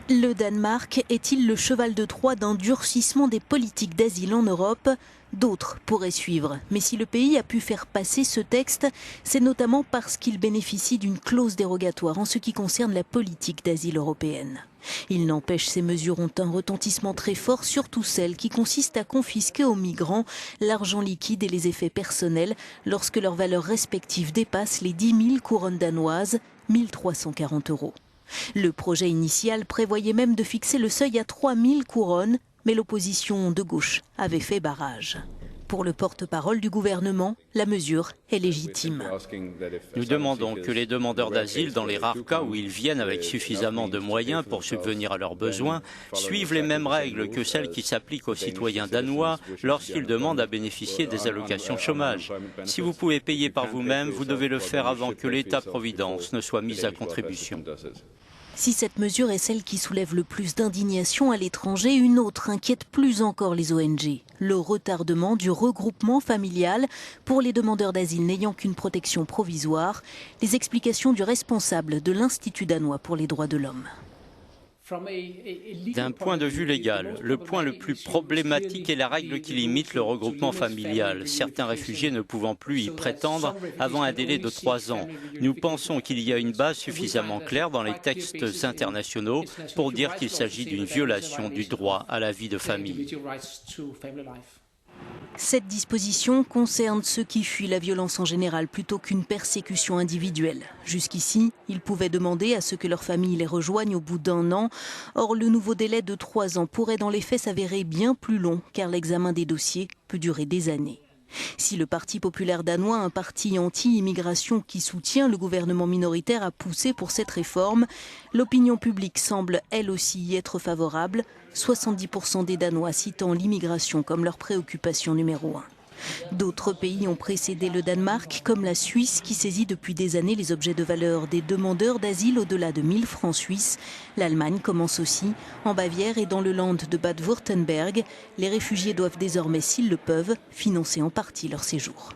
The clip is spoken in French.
Le Danemark est-il le cheval de Troie d'un durcissement des politiques d'asile en Europe ? D'autres pourraient suivre. Mais si le pays a pu faire passer ce texte, c'est notamment parce qu'il bénéficie d'une clause dérogatoire en ce qui concerne la politique d'asile européenne. Il n'empêche, ces mesures ont un retentissement très fort, surtout celles qui consistent à confisquer aux migrants l'argent liquide et les effets personnels lorsque leurs valeurs respectives dépassent les 10 000 couronnes danoises, 1 340 €. Le projet initial prévoyait même de fixer le seuil à 3 000 couronnes, mais l'opposition de gauche avait fait barrage. Pour le porte-parole du gouvernement, la mesure est légitime. Nous demandons que les demandeurs d'asile, dans les rares cas où ils viennent avec suffisamment de moyens pour subvenir à leurs besoins, suivent les mêmes règles que celles qui s'appliquent aux citoyens danois lorsqu'ils demandent à bénéficier des allocations chômage. Si vous pouvez payer par vous-même, vous devez le faire avant que l'État-providence ne soit mis à contribution. Si cette mesure est celle qui soulève le plus d'indignation à l'étranger, une autre inquiète plus encore les ONG. Le retardement du regroupement familial pour les demandeurs d'asile n'ayant qu'une protection provisoire. Les explications du responsable de l'Institut danois pour les droits de l'homme. D'un point de vue légal, le point le plus problématique est la règle qui limite le regroupement familial, certains réfugiés ne pouvant plus y prétendre avant un délai de 3 ans. Nous pensons qu'il y a une base suffisamment claire dans les textes internationaux pour dire qu'il s'agit d'une violation du droit à la vie de famille. Cette disposition concerne ceux qui fuient la violence en général plutôt qu'une persécution individuelle. Jusqu'ici, ils pouvaient demander à ce que leur famille les rejoigne au bout d'1 an. Or, le nouveau délai de 3 ans pourrait dans les faits s'avérer bien plus long car l'examen des dossiers peut durer des années. Si le Parti populaire danois, un parti anti-immigration qui soutient le gouvernement minoritaire, a poussé pour cette réforme, l'opinion publique semble elle aussi y être favorable, 70% des Danois citant l'immigration comme leur préoccupation numéro 1. D'autres pays ont précédé le Danemark, comme la Suisse qui saisit depuis des années les objets de valeur des demandeurs d'asile au-delà de 1 000 francs suisses. L'Allemagne commence aussi. En Bavière et dans le Land de Bade-Württemberg, les réfugiés doivent désormais, s'ils le peuvent, financer en partie leur séjour.